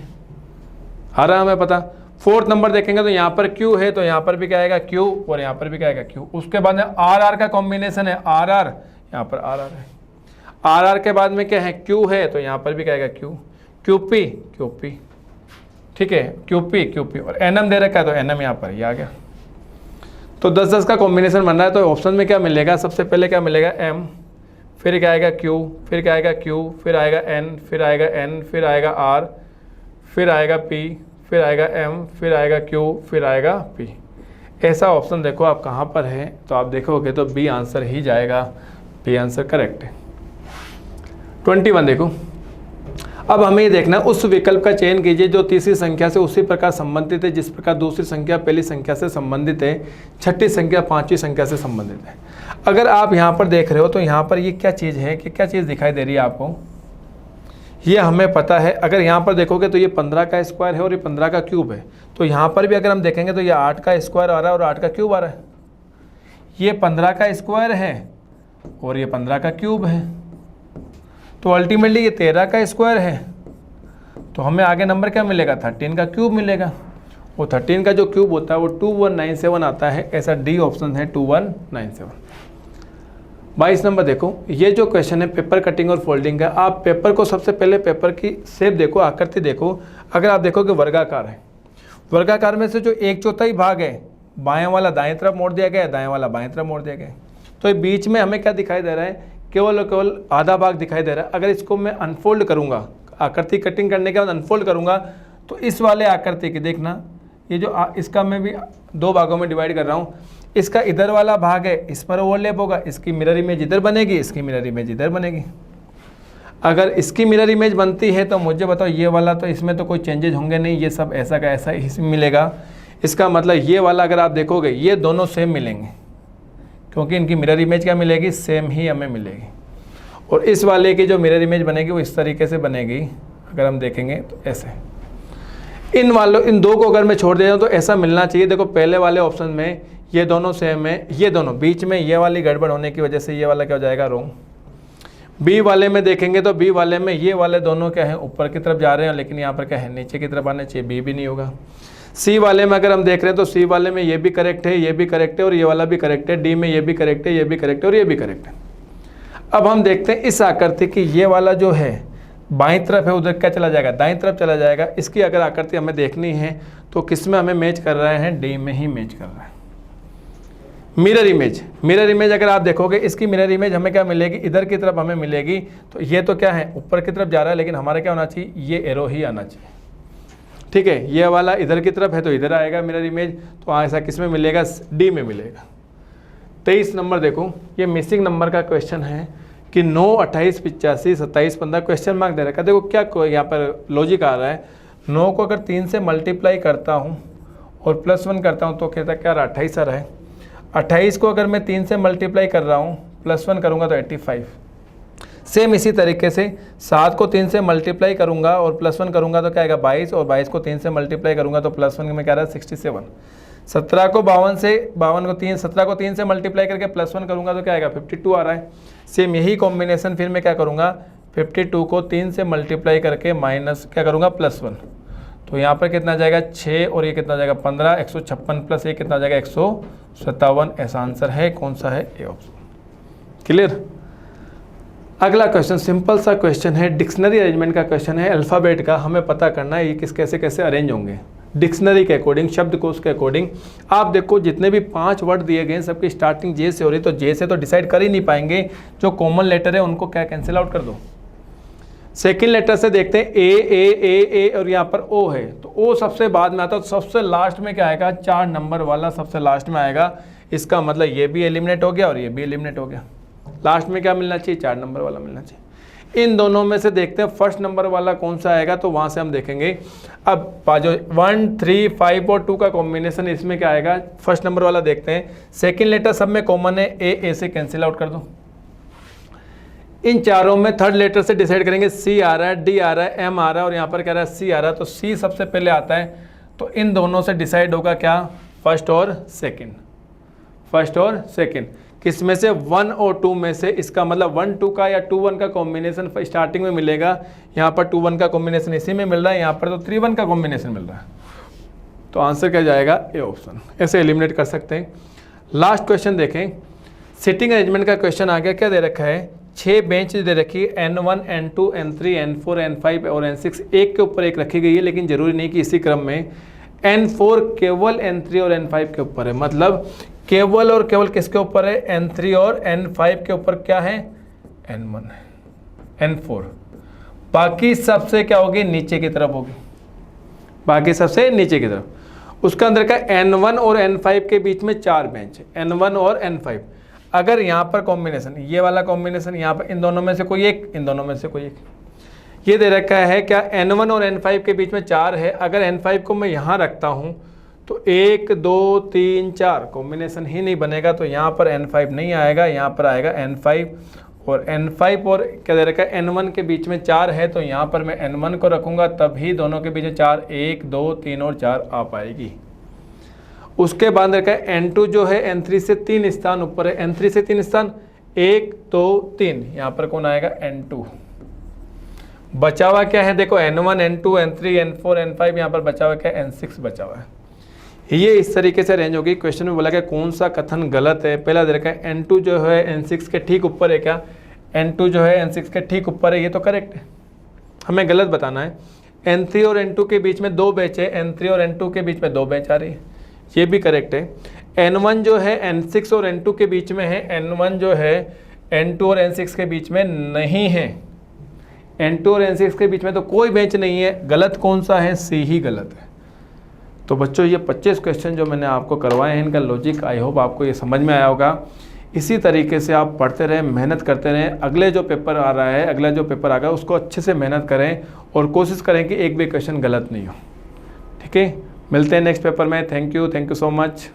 आ रहा है हमें पता। 4th नंबर देखेंगे तो यहाँ पर Q है तो यहाँ पर भी क्या आएगा Q, और यहाँ पर भी क्या आएगा Q। उसके बाद में RR का कॉम्बिनेशन है, RR, यहाँ पर RR है। RR के बाद में क्या है, Q है तो यहाँ पर भी क्या आएगा Q, QP QP, ठीक है, QP QP, और NM दे रखा है तो NM यहाँ पर ही आ गया। तो 10-10 का कॉम्बिनेशन बन रहा है, तो ऑप्शन में क्या मिलेगा, सबसे पहले क्या मिलेगा M, फिर क्या आएगा Q, फिर क्या आएगा Q, फिर आएगा N, फिर आएगा N, फिर आएगा R, फिर आएगा P, फिर आएगा M, फिर आएगा Q, फिर आएगा P। ऐसा ऑप्शन देखो आप कहाँ पर है, तो आप देखोगे तो B आंसर ही जाएगा, B आंसर करेक्ट है। 21 देखो, अब हमें ये देखना उस विकल्प का चयन कीजिए जो तीसरी संख्या से उसी प्रकार संबंधित है जिस प्रकार दूसरी संख्या पहली संख्या से संबंधित है, छठी संख्या पांचवी संख्या से संबंधित है। अगर आप यहाँ पर देख रहे हो तो यहाँ पर ये क्या चीज़ है, कि क्या चीज़ दिखाई दे रही है आपको, ये हमें पता है। अगर यहाँ पर देखोगे तो ये 15 का स्क्वायर है और ये 15 का क्यूब है, तो यहाँ पर भी अगर हम देखेंगे तो ये 8 का स्क्वायर आ रहा है और 8 का क्यूब आ रहा है। ये 15 का स्क्वायर है और ये 15 का क्यूब है, तो अल्टीमेटली ये 13 का स्क्वायर है, तो हमें आगे नंबर क्या मिलेगा, 13 का क्यूब मिलेगा। वो 13 का जो क्यूब होता है वो 2197 आता है, ऐसा डी ऑप्शन है 2197। 22 नंबर देखो, ये जो क्वेश्चन है पेपर कटिंग और फोल्डिंग का। आप पेपर को सबसे पहले पेपर की शेप देखो, आकृति देखो। अगर आप देखोगे वर्गाकार है, वर्गाकार में से जो 1/4 भाग है बाएं वाला दाएं तरफ मोड़ दिया गया है, दाएं वाला बाएं तरफ मोड़ दिया गया है, तो ये बीच में हमें क्या दिखाई दे रहा है, केवल और केवल आधा भाग दिखाई दे रहा है। अगर इसको मैं अनफोल्ड करूँगा, आकृति कटिंग करने के बाद अनफोल्ड करूँगा, तो इस वाले आकृति की देखना, ये जो इसका मैं भी 2 भागों में डिवाइड कर रहा हूँ। इसका इधर वाला भाग है, इस पर ओवरलैप होगा, इसकी मिरर इमेज इधर बनेगी, इसकी मिरर इमेज इधर बनेगी। अगर इसकी मिरर इमेज बनती है तो मुझे बताओ ये वाला तो इसमें तो कोई चेंजेज होंगे नहीं, ये सब ऐसा का ऐसा ही मिलेगा। इसका मतलब ये वाला अगर आप देखोगे ये दोनों सेम मिलेंगे, क्योंकि इनकी मिरर इमेज क्या मिलेगी, सेम ही हमें मिलेगी। और इस वाले की जो मिरर इमेज बनेगी वो इस तरीके से बनेगी, अगर हम देखेंगे तो ऐसे। इन दो को अगर मैं छोड़ देता हूँ तो ऐसा मिलना चाहिए। देखो पहले वाले ऑप्शन में ये दोनों सेम है, ये दोनों बीच में ये वाली गड़बड़ होने की वजह से ये वाला क्या हो जाएगा, रॉन्ग। बी वाले में देखेंगे तो बी वाले में ये वाले दोनों क्या है, ऊपर की तरफ जा रहे हैं, लेकिन यहाँ पर क्या है, नीचे की तरफ आने चाहिए, बी भी नहीं होगा। सी वाले में अगर हम देख रहे हैं तो सी वाले में ये भी करेक्ट है, ये भी करेक्ट है और ये वाला भी करेक्ट है। डी में ये भी करेक्ट है, ये भी करेक्ट है और ये भी करेक्ट है। अब हम देखते हैं इस आकृति की ये वाला जो है बाईं तरफ है, उधर क्या चला जाएगा, दाईं तरफ चला जाएगा। इसकी अगर आकृति हमें देखनी है तो किस में हमें मैच कर रहे हैं, डी में ही मैच कर रहा है। मिरर इमेज अगर आप देखोगे इसकी मिरर इमेज हमें क्या मिलेगी, इधर की तरफ हमें मिलेगी। तो ये तो क्या है, ऊपर की तरफ जा रहा है, लेकिन हमारा क्या होना चाहिए, ये एरो ही आना चाहिए। ठीक है, ये वाला इधर की तरफ है तो इधर आएगा मिरर इमेज। तो ऐसा किस में मिलेगा, डी में मिलेगा। 23 नंबर देखो, ये मिसिंग नंबर का क्वेश्चन है कि 9, 28, 85, 27, 15 क्वेश्चन मार्क दे रखा है। देखो क्या यहाँ पर लॉजिक आ रहा है, 9 को अगर 3 से मल्टीप्लाई करता हूँ और +1 करता हूँ तो कहता क्या रहा, 28 आ रहा है। 28 को अगर मैं 3 से मल्टीप्लाई कर रहा हूँ, +1 करूँगा तो 85। सेम इसी तरीके से 7 को 3 से मल्टीप्लाई करूँगा और +1 करूँगा तो क्या आएगा, 22, और 22 को 3 से मल्टीप्लाई करूँगा तो +1 में क्या रहा है, 67। 17 को 17 को 3 से मल्टीप्लाई करके +1 करूँगा तो क्या आएगा, 52 आ रहा है। सेम यही कॉम्बिनेशन फिर मैं क्या करूँगा, 52 को 3 से मल्टीप्लाई करके माइनस क्या करूँगा, +1। तो यहाँ पर कितना जाएगा, 6, और ये कितना जाएगा 15, 156 प्लस ये कितना जाएगा 157। ऐसा आंसर है कौन सा है, ए ऑप्शन। क्लियर। अगला क्वेश्चन सिंपल सा क्वेश्चन है, डिक्शनरी अरेंजमेंट का क्वेश्चन है, अल्फ़ाबेट का हमें पता करना है ये कैसे कैसे अरेंज होंगे डिक्शनरी के अकॉर्डिंग, शब्दकोश के अकॉर्डिंग। आप देखो जितने भी 5 वर्ड दिए गए हैं सबकी स्टार्टिंग जे से हो रही है, तो जे से तो डिसाइड कर ही नहीं पाएंगे, जो कॉमन लेटर है उनको क्या कैंसिल आउट कर दो। सेकेंड लेटर से देखते हैं ए और यहाँ पर ओ है, तो ओ सबसे बाद में आता है, तो सबसे लास्ट में क्या आएगा, 4 नंबर वाला सबसे लास्ट में आएगा। इसका मतलब ये भी एलिमिनेट हो गया और ये भी एलिमिनेट हो गया। लास्ट में क्या मिलना चाहिए, 4 नंबर वाला मिलना चाहिए। इन दोनों में से देखते हैं फर्स्ट नंबर वाला कौन सा आएगा, तो वहाँ से हम देखेंगे। अब जो 1, 3, 5 और 2 का कॉम्बिनेशन इसमें क्या आएगा, फर्स्ट नंबर वाला देखते हैं। सेकेंड लेटर सब में कॉमन है, ए से कैंसिल आउट कर दो। इन चारों में थर्ड लेटर से डिसाइड करेंगे, सी आ रहा है, डी आ रहा है, एम आ रहा है और यहाँ पर क्या रहा है, सी आ रहा है, तो सी सबसे पहले आता है। तो इन दोनों से डिसाइड होगा क्या, फर्स्ट और सेकंड। फर्स्ट और सेकंड किस में से, 1 और 2 में से। इसका मतलब 1, 2 का या 2, 1 का कॉम्बिनेशन स्टार्टिंग में मिलेगा। यहाँ पर 2, 1 का कॉम्बिनेशन इसी में मिल रहा है, यहाँ पर तो 3, 1 का कॉम्बिनेशन मिल रहा है। तो आंसर क्या जाएगा, ए ऑप्शन। ऐसे एलिमिनेट कर सकते हैं। लास्ट क्वेश्चन देखें, सिटिंग अरेंजमेंट का क्वेश्चन आ गया। क्या दे रखा है, 6 बेंच दे रखी है, N1, N2, N3, N4, N5 और N6 एक के ऊपर एक रखी गई है, लेकिन जरूरी नहीं कि इसी क्रम में। N4 केवल N3 और N5 के ऊपर है, मतलब केवल और केवल किसके ऊपर है, N3 और N5 के ऊपर क्या है, N1 है, N4। बाकी सबसे क्या होगी, नीचे की तरफ होगी, बाकी सबसे नीचे की तरफ। उसका अंदर का N1 और N5 के बीच में 4 बेंच है, N1 और N5। अगर यहाँ पर कॉम्बिनेशन, ये वाला कॉम्बिनेशन यहाँ पर, इन दोनों में से कोई एक, इन दोनों में से कोई एक, ये दे रखा है क्या, N1 और N5 के बीच में 4 है। अगर N5 को मैं यहाँ रखता हूँ तो 1, 2, 3, 4 कॉम्बिनेशन ही नहीं बनेगा, तो यहाँ पर N5 नहीं आएगा, यहाँ पर आएगा N5। और N5 और क्या दे रखा है, N1 के बीच में 4 है, तो यहाँ पर मैं N1 को रखूँगा, तभी दोनों के बीच में 4, 1, 2, 3 और 4 आ पाएगी। उसके बाद रखा है N2 जो है N3 से 3 स्थान ऊपर है, N3 से 3 स्थान, 1, 2, 3, यहाँ पर कौन आएगा, N2। बचा हुआ क्या है, देखो N1, N2, N3, N4, N5, यहाँ पर बचा हुआ क्या है, N6 बचा हुआ है। ये इस तरीके से रेंज होगी। क्वेश्चन में बोला क्या, कौन सा कथन गलत है। पहला दे रखा है N2 जो है N6 के ठीक ऊपर है, क्या N2 जो है N6 के ठीक ऊपर है, ये तो करेक्ट है, हमें गलत बताना है। N3 और N2 के बीच में 2 बेंच है, N3 और N2 के बीच में 2 बेंच आ रही है, ये भी करेक्ट है। N1 जो है N6 और N2 के बीच में है, N1 जो है N2 और N6 के बीच में नहीं है, N2 और N6 के बीच में तो कोई बेंच नहीं है। गलत कौन सा है, सी ही गलत है। तो बच्चों ये 25 क्वेश्चन जो मैंने आपको करवाए हैं, इनका लॉजिक आई होप आपको ये समझ में आया होगा। इसी तरीके से आप पढ़ते रहें, मेहनत करते रहें। अगले जो पेपर आ रहा है, अगला जो पेपर आ गया उसको अच्छे से मेहनत करें और कोशिश करें कि एक भी क्वेश्चन गलत नहीं हो। ठीक है, मिलते हैं नेक्स्ट पेपर में। Thank you so much.